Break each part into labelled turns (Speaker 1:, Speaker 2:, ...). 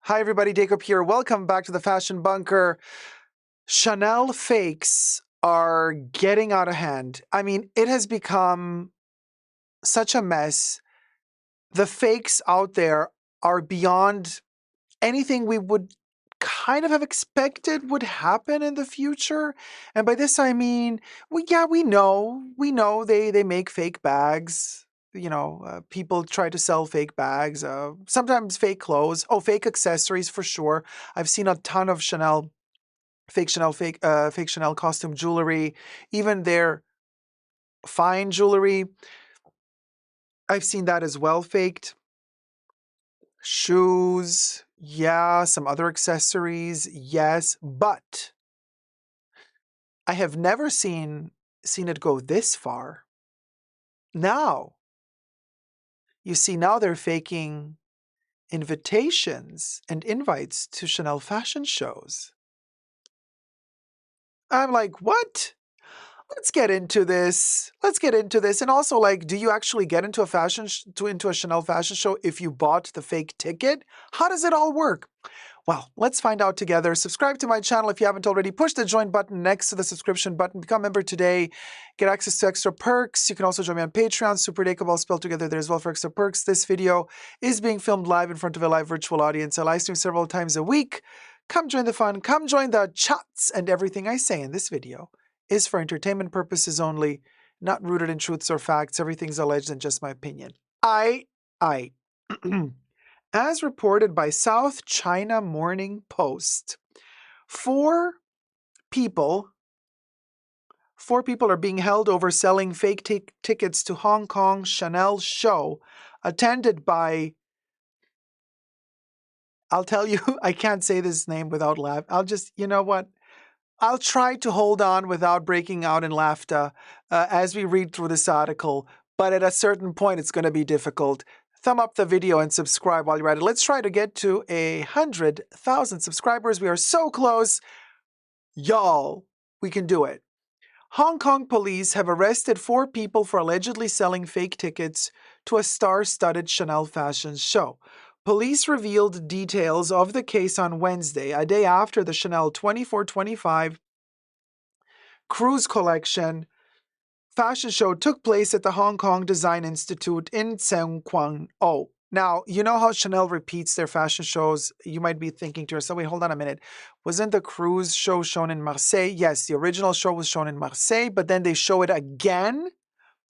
Speaker 1: Hi everybody, Dacob here. Welcome back to the Fashion Bunker. Chanel fakes are getting out of hand. I mean, it has become such a mess. The fakes out there are beyond anything we would kind of have expected would happen in the future. And by this I mean, we know they make fake bags. People try to sell fake bags, sometimes fake clothes. Oh, fake accessories for sure. I've seen a ton of fake Chanel costume jewelry, even their fine jewelry. I've seen that as well faked. Shoes, yeah, some other accessories, yes, but I have never seen it go this far. Now, you see, now they're faking invitations and invites to Chanel fashion shows. I'm like, what? Let's get into this. Let's get into this. And also, like, do you actually get into into a Chanel fashion show if you bought the fake ticket? How does it all work? Well, let's find out together. Subscribe to my channel if you haven't already. Push the join button next to the subscription button. Become a member today. Get access to extra perks. You can also join me on Patreon. Superdacob all spelled together there as well for extra perks. This video is being filmed live in front of a live virtual audience. I live stream several times a week. Come join the fun. Come join the chats. And everything I say in this video is for entertainment purposes only, not rooted in truths or facts. Everything's alleged and just my opinion. I. As reported by South China Morning Post, four people are being held over selling fake tickets to Hong Kong Chanel show attended by, I'll tell you, I can't say this name without laugh. You know what? I'll try to hold on without breaking out in laughter as we read through this article, but at a certain point it's going to be difficult. Thumb up the video and subscribe while you're at it. Let's try to get to 100,000 subscribers. We are so close. Y'all, we can do it. Hong Kong police have arrested four people for allegedly selling fake tickets to a star-studded Chanel fashion show. Police revealed details of the case on Wednesday, a day after the Chanel 2425 Cruise Collection fashion show took place at the Hong Kong Design Institute in Tseng Kwang O. Now, you know how Chanel repeats their fashion shows? You might be thinking to yourself, wait, hold on a minute. Wasn't the cruise show shown in Marseille? Yes, the original show was shown in Marseille, but then they show it again,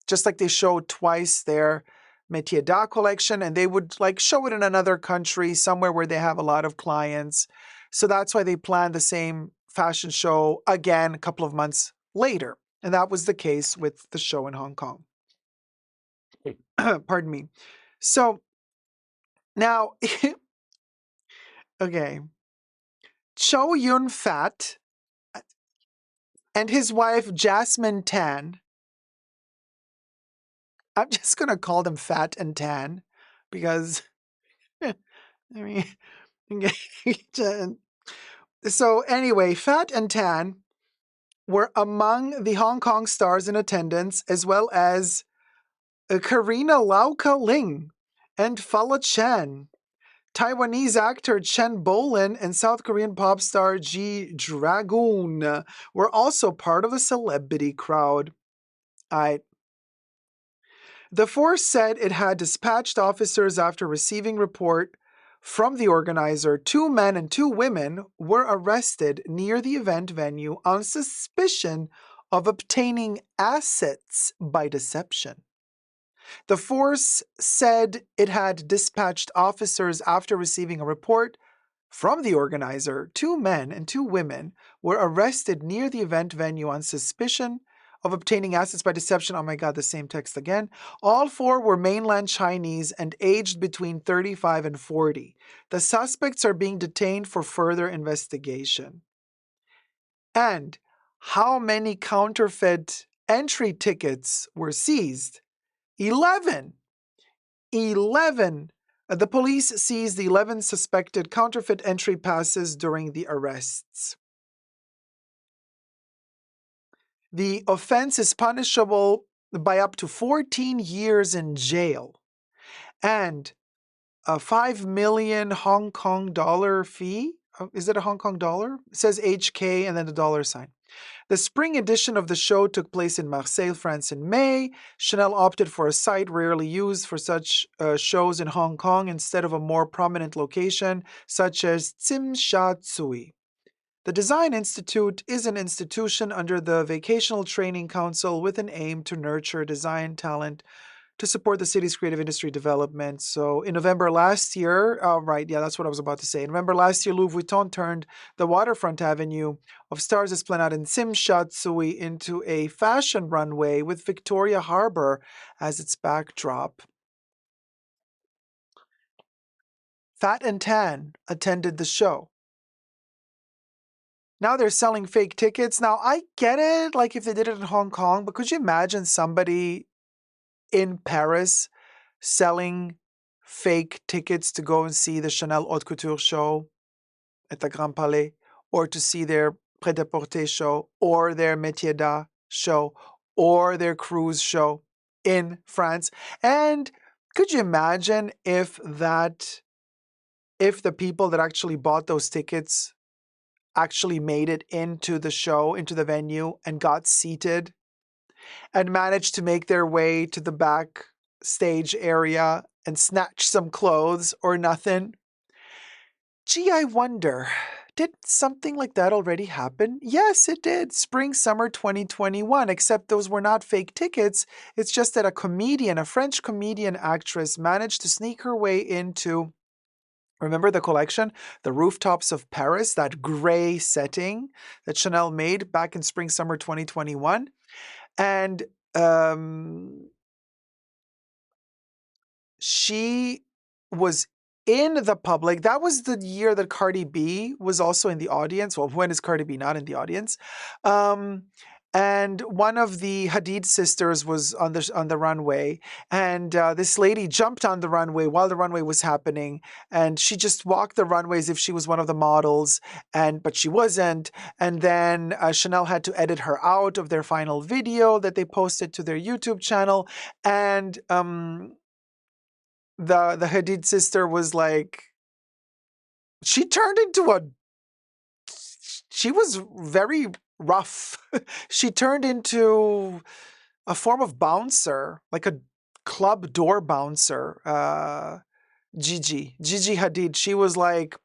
Speaker 1: just like they showed twice their Métier d'Art collection, and they would like show it in another country, somewhere where they have a lot of clients. So that's why they planned the same fashion show again a couple of months later. And that was the case with the show in Hong Kong. Pardon me. So now, okay, Chow Yun Fat and his wife Jasmine Tan. I'm just going to call them Fat and Tan because, I mean, so anyway, Fat and Tan were among the Hong Kong stars in attendance, as well as Karina Lau Ka Ling and Fala Chen. Taiwanese actor Chen Bolin and South Korean pop star G Dragoon were also part of the celebrity crowd. The force said it had dispatched officers after receiving report from the organizer. 2 men and 2 women were arrested near the event venue on suspicion of obtaining assets by deception. The force said it had dispatched officers after receiving a report from the organizer. 2 men and 2 women were arrested near the event venue on suspicion of obtaining assets by deception. Oh my God, the same text again. All 4 were mainland Chinese and aged between 35 and 40. The suspects are being detained for further investigation. And how many counterfeit entry tickets were seized? 11. 11. The police seized 11 suspected counterfeit entry passes during the arrests. The offense is punishable by up to 14 years in jail. And a 5 million Hong Kong dollar fee. Is it a Hong Kong dollar? It says HK and then the dollar sign. The spring edition of the show took place in Marseille, France in May. Chanel opted for a site rarely used for such shows in Hong Kong instead of a more prominent location such as Tsim Sha Tsui. The Design Institute is an institution under the Vocational Training Council with an aim to nurture design talent to support the city's creative industry development. So in November last year, right, yeah, that's what I was about to say. In November last year, Louis Vuitton turned the waterfront avenue of Stars Esplanade in Tsim Sha Tsui into a fashion runway with Victoria Harbor as its backdrop. Fat and Tan attended the show. Now they're selling fake tickets. Now I get it, like if they did it in Hong Kong, but could you imagine somebody in Paris selling fake tickets to go and see the Chanel Haute Couture show at the Grand Palais, or to see their Pret-à-Porter show, or their Métier d'Art show, or their cruise show in France? And could you imagine if the people that actually bought those tickets actually made it into the show, into the venue, and got seated and managed to make their way to the backstage area and snatch some clothes or nothing? Gee, I wonder, did something like that already happen? Yes, it did. Spring, summer 2021, except those were not fake tickets. It's just that a French comedian actress, managed to sneak her way into, remember the collection, the Rooftops of Paris, that gray setting that Chanel made back in spring, summer 2021. And she was in the public. That was the year that Cardi B was also in the audience. Well, when is Cardi B not in the audience? And one of the Hadid sisters was on the runway, and this lady jumped on the runway while the runway was happening, and she just walked the runway as if she was one of the models, but she wasn't. And then Chanel had to edit her out of their final video that they posted to their YouTube channel, and the Hadid sister was like, she turned into she was very rough. She turned into a form of bouncer, like a club door bouncer. Gigi Hadid, she was like,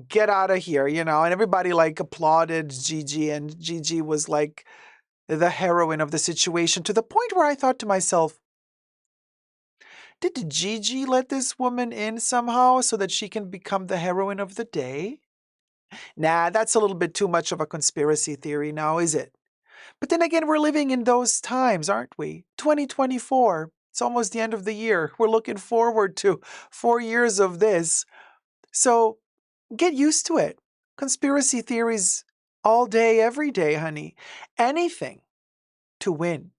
Speaker 1: get out of here, and everybody like applauded Gigi, and Gigi was like the heroine of the situation, to the point where I thought to myself, did Gigi let this woman in somehow so that she can become the heroine of the day? Nah, that's a little bit too much of a conspiracy theory now, is it? But then again, we're living in those times, aren't we? 2024. It's almost the end of the year. We're looking forward to 4 years of this. So get used to it. Conspiracy theories all day, every day, honey. Anything to win,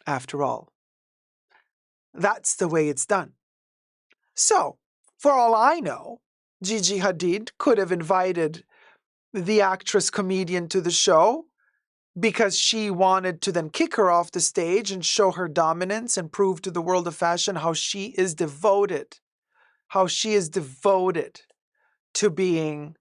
Speaker 1: after all. That's the way it's done. So, for all I know, Gigi Hadid could have invited the actress comedian to the show because she wanted to then kick her off the stage and show her dominance and prove to the world of fashion how she is devoted to being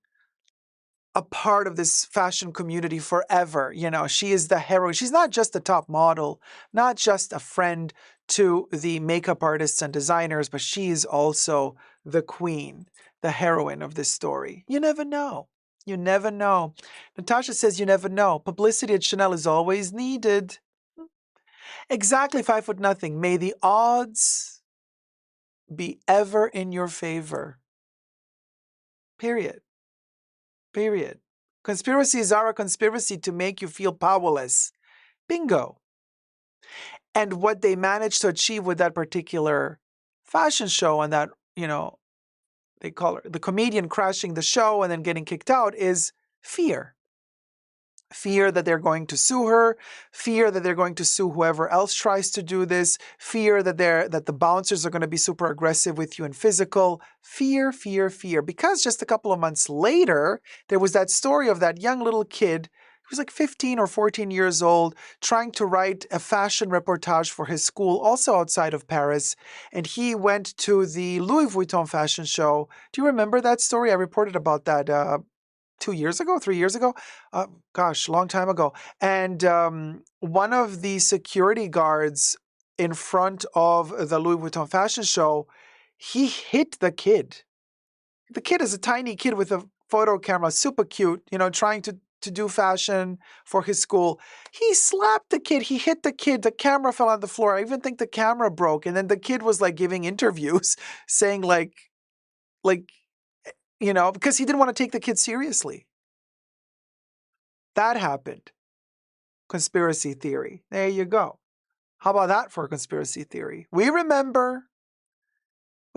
Speaker 1: a part of this fashion community forever. She is the heroine. She's not just the top model, not just a friend to the makeup artists and designers, but she is also the queen, the heroine of this story. You never know. You never know. Natasha says you never know. Publicity at Chanel is always needed. Exactly, 5'0". May the odds be ever in your favor. Period. Conspiracies are a conspiracy to make you feel powerless. Bingo. And what they managed to achieve with that particular fashion show and that, they call her the comedian crashing the show and then getting kicked out, is fear. Fear that they're going to sue her, fear that they're going to sue whoever else tries to do this, fear that the bouncers are going to be super aggressive with you and physical. Fear. Because just a couple of months later, there was that story of that young little kid was like 15 or 14 years old, trying to write a fashion reportage for his school, also outside of Paris. And he went to the Louis Vuitton fashion show. Do you remember that story? I reported about that 2 years ago, 3 years ago. Gosh, long time ago. And one of the security guards in front of the Louis Vuitton fashion show, he hit the kid. The kid is a tiny kid with a photo camera, super cute, trying to do fashion for his school. He slapped the kid. He hit the kid. The camera fell on the floor. I even think the camera broke. And then the kid was like giving interviews saying because he didn't want to take the kid seriously. That happened. Conspiracy theory. There you go. How about that for a conspiracy theory? We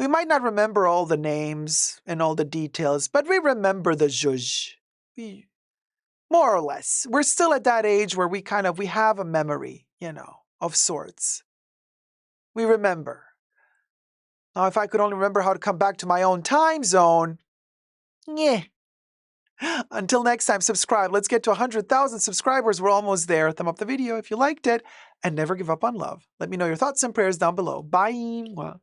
Speaker 1: might not remember all the names and all the details, but we remember the zhuzh. More or less. We're still at that age where we have a memory, of sorts. We remember. Now, if I could only remember how to come back to my own time zone, yeah. Until next time, subscribe. Let's get to 100,000 subscribers. We're almost there. Thumb up the video if you liked it, and never give up on love. Let me know your thoughts and prayers down below. Bye.